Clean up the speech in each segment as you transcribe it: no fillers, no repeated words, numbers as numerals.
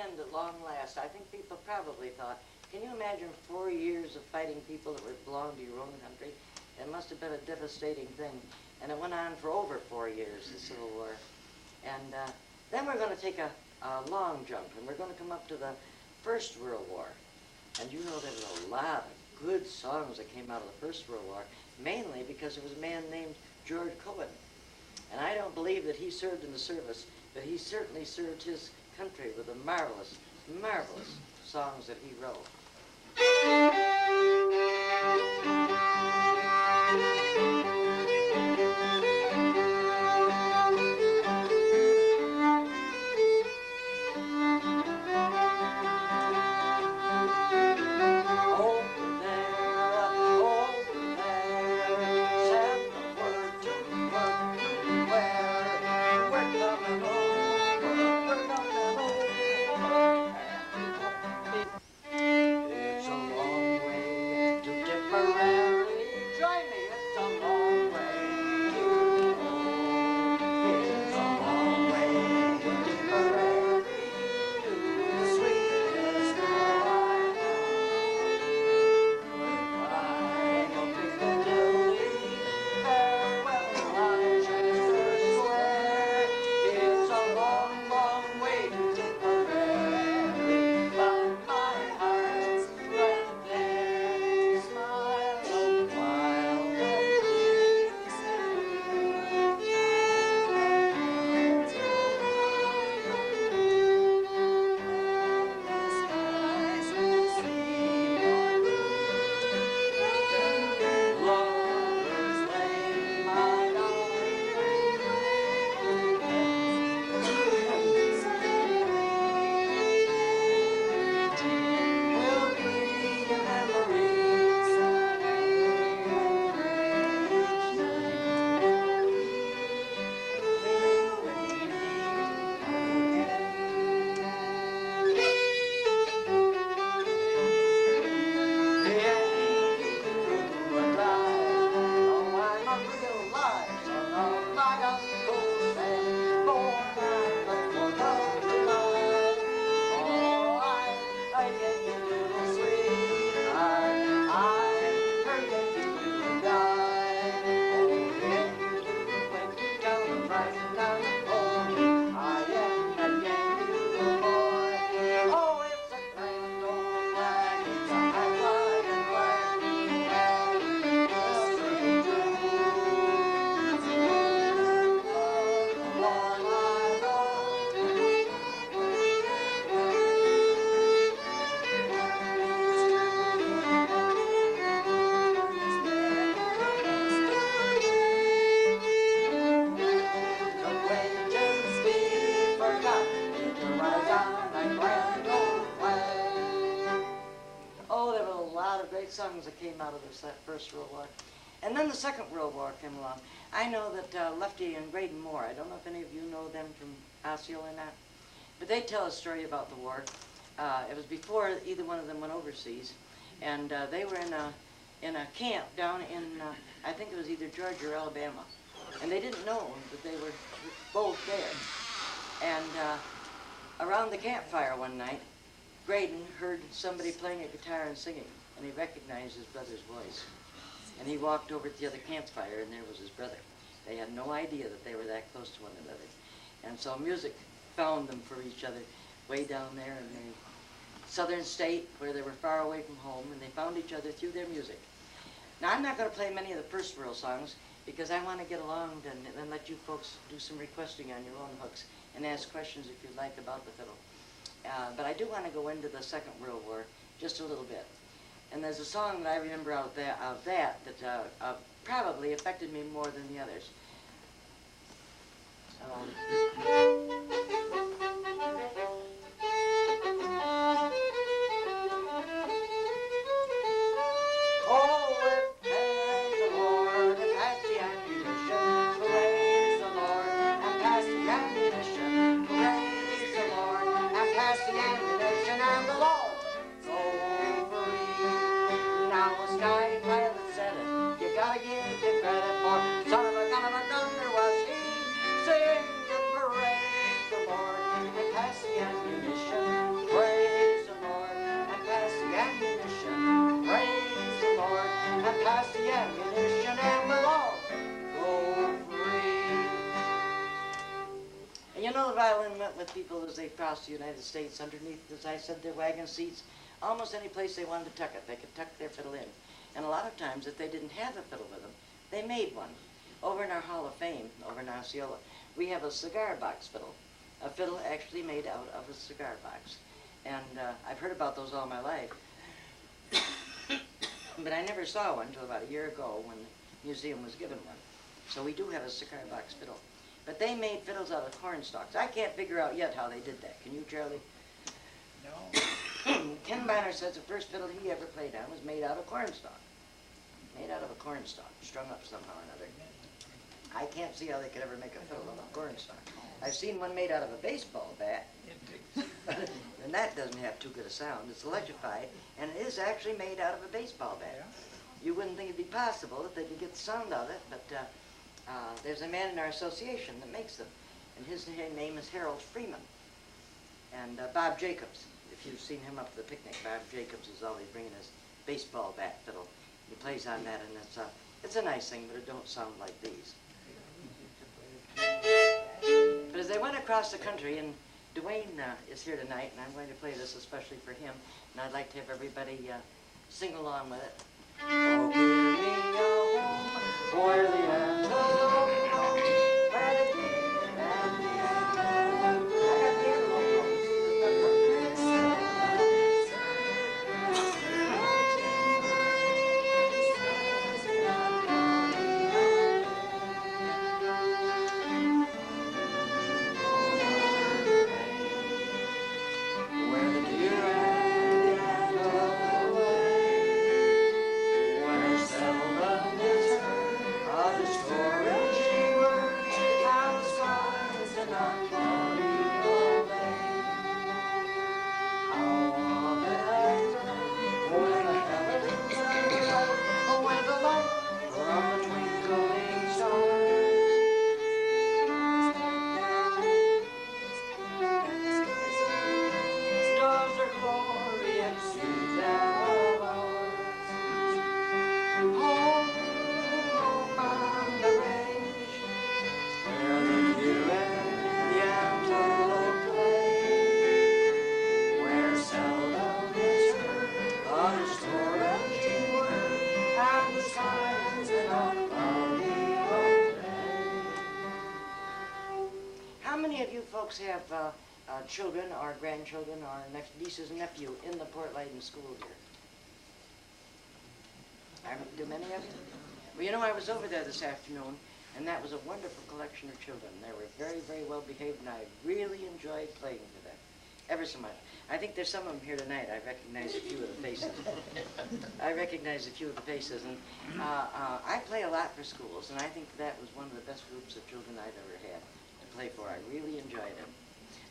end at long last. I think people probably thought, can you imagine 4 years of fighting people that belonged to your own country? It must have been a devastating thing. And it went on for over 4 years, the Civil War. And then we're going to take a long jump, and we're going to come up to the First World War. And you know there were a lot of good songs that came out of the First World War, mainly because there was a man named George Cohen. And I don't believe that he served in the service, but he certainly served his country with the marvelous, marvelous songs that he wrote. Songs that came out of that First World War. And then the Second World War came along. I know that Lefty and Graydon Moore, I don't know if any of you know them from Osseo or not, but they tell a story about the war. It was before either one of them went overseas, and they were in a camp down in, I think it was either Georgia or Alabama, and they didn't know that they were both there. And around the campfire one night, Graydon heard somebody playing a guitar and singing, and he recognized his brother's voice. And he walked over to the other campfire, and there was his brother. They had no idea that they were that close to one another. And so music found them for each other way down there in the southern state where they were far away from home, and they found each other through their music. Now, I'm not going to play many of the First World songs because I want to get along and let you folks do some requesting on your own hooks and ask questions if you'd like about the fiddle. But I do want to go into the Second World War just a little bit. And there's a song that I remember out of that probably affected me more than the others. with people as they crossed the United States underneath, as I said, their wagon seats. Almost any place they wanted to tuck it, they could tuck their fiddle in. And a lot of times, if they didn't have a fiddle with them, they made one. Over in our Hall of Fame, over in Osceola, we have a cigar box fiddle. A fiddle actually made out of a cigar box. And I've heard about those all my life. But I never saw one until about a year ago when the museum was given one. So we do have a cigar box fiddle. But they made fiddles out of corn stalks. I can't figure out yet how they did that. Can you, Charlie? No. Ken Bonner says the first fiddle he ever played on was made out of corn stalk. Made out of a corn stalk, strung up somehow or another. I can't see how they could ever make a fiddle out of corn stalk. I've seen one made out of a baseball bat, and that doesn't have too good a sound. It's electrified, and it is actually made out of a baseball bat. You wouldn't think it'd be possible that they could get the sound out of it, but there's a man in our association that makes them, and his name is Harold Freeman. And Bob Jacobs, if you've seen him up at the picnic, Bob Jacobs is always bringing his baseball bat fiddle. He plays on that, and it's a nice thing, but it don't sound like these. But as I went across the country, and Dwayne is here tonight, and I'm going to play this especially for him, and I'd like to have everybody sing along with it. Oh, give me a home where the antelope roam, where the deer and the antelope. I got the antelope have children or grandchildren or nieces and nephew in the Port Lyden school here? Do many of you? Well, you know, I was over there this afternoon, and that was a wonderful collection of children. They were very, very well behaved, and I really enjoyed playing with them, ever so much. I think there's some of them here tonight. I recognize a few of the faces. I recognize a few of the faces, and I play a lot for schools, and I think that was one of the best groups of children I've ever had to play for. I really enjoyed it.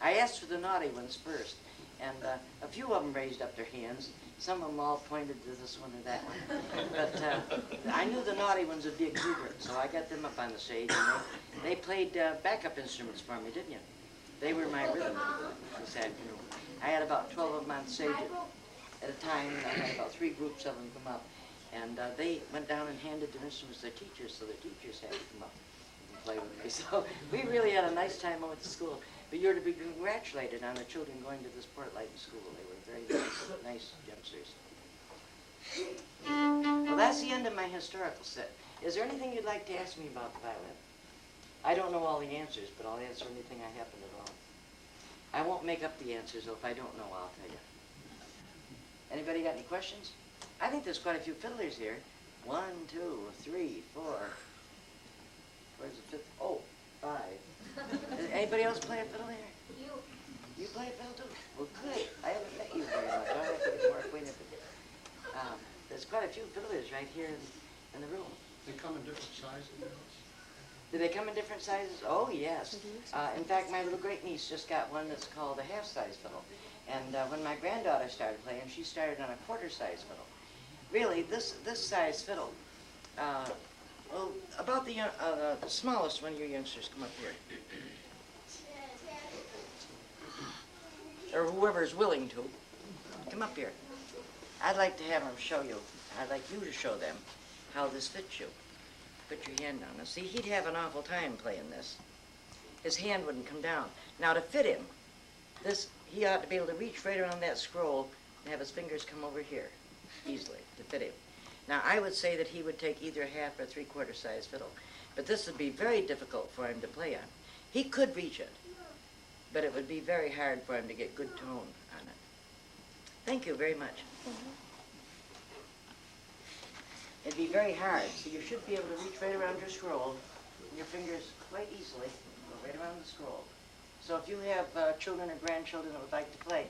I asked for the naughty ones first, and a few of them raised up their hands. Some of them all pointed to this one or that one. But I knew the naughty ones would be exuberant, so I got them up on the stage, and they played backup instruments for me, didn't you? They were my rhythm this afternoon. I had about 12 of them on stage at a time, and I had about 3 groups of them come up. And they went down and handed their instruments to their teachers, so their teachers had to come up and play with me. So we really had a nice time over at the school. But you're to be congratulated on the children going to this Port Lyden school. They were very nice youngsters. Well, that's the end of my historical set. Is there anything you'd like to ask me about the violin? I don't know all the answers, but I'll answer anything I happen to know. I won't make up the answers, though. If I don't know, I'll tell you. Anybody got any questions? I think there's quite a few fiddlers here. 1, 2, 3, 4. Where's the 5th? Oh, 5. Anybody else play a fiddle here? You play a fiddle too? Well, good. I haven't met you very much. I'll have to get more acquainted with you. There's quite a few fiddlers right here in the room. They come in different sizes? Do they come in different sizes? Oh, yes. In fact, my little great-niece just got one that's called a half-size fiddle. And when my granddaughter started playing, she started on a quarter-size fiddle. Really, this size fiddle, well, about the smallest one of your youngsters, come up here. Or whoever's willing to. Come up here. I'd like to have them show you, I'd like you to show them how this fits you. Put your hand down. Now, see, he'd have an awful time playing this. His hand wouldn't come down. Now, to fit him, This, he ought to be able to reach right around that scroll and have his fingers come over here easily to fit him. Now, I would say that he would take either a half or three-quarter size fiddle, but this would be very difficult for him to play on. He could reach it, but it would be very hard for him to get good tone on it. Thank you very much. It'd be very hard, so you should be able to reach right around your scroll, and your fingers quite easily go right around the scroll. So if you have children or grandchildren that would like to play,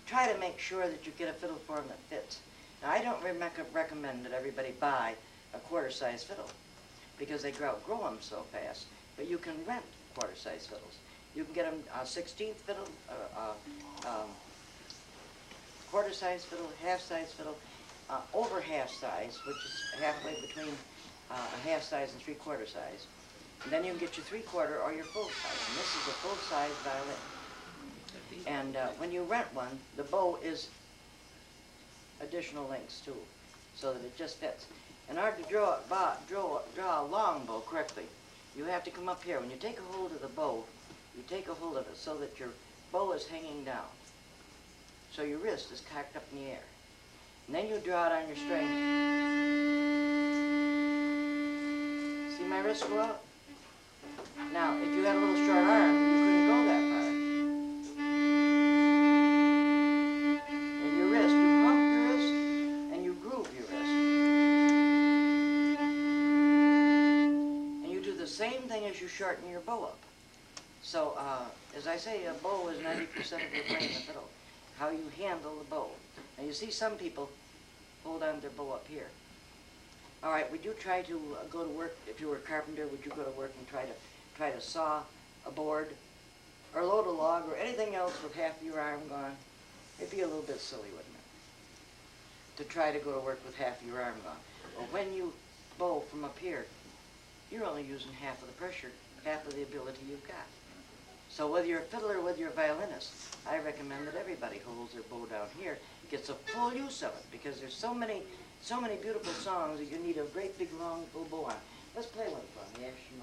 try to make sure that you get a fiddle for them that fits. Now, I don't recommend that everybody buy a quarter-size fiddle because they outgrow them so fast, but you can rent quarter-size fiddles. You can get them a 16th fiddle, quarter-size fiddle, half-size fiddle, over half-size, which is halfway between a half-size and three-quarter size. And then you can get your three-quarter or your full-size, and this is a full-size violin. And when you rent one, the bow is additional lengths too, so that it just fits. In order to draw a long bow correctly, you have to come up here. When you take a hold of the bow, you take a hold of it so that your bow is hanging down. So your wrist is cocked up in the air. And then you draw it on your string. See my wrist go out? Now, if you had a little short arm, you couldn't go that far. And your wrist, you hump your wrist, and you groove your wrist. And you do the same thing as you shorten your bow up. So, as I say, a bow is 90% of your playing the fiddle. How you handle the bow. Now, you see some people hold on to their bow up here. All right, would you try to go to work, if you were a carpenter, would you go to work and try to saw a board or load a log or anything else with half your arm gone? It'd be a little bit silly, wouldn't it? To try to go to work with half your arm gone. Well, when you bow from up here, you're only using half of the pressure, half of the ability you've got. So whether you're a fiddler or whether you're a violinist, I recommend that everybody holds their bow down here, gets a full use of it, because there's so many beautiful songs that you need a great big long full bow on. Let's play one for me, Ashton.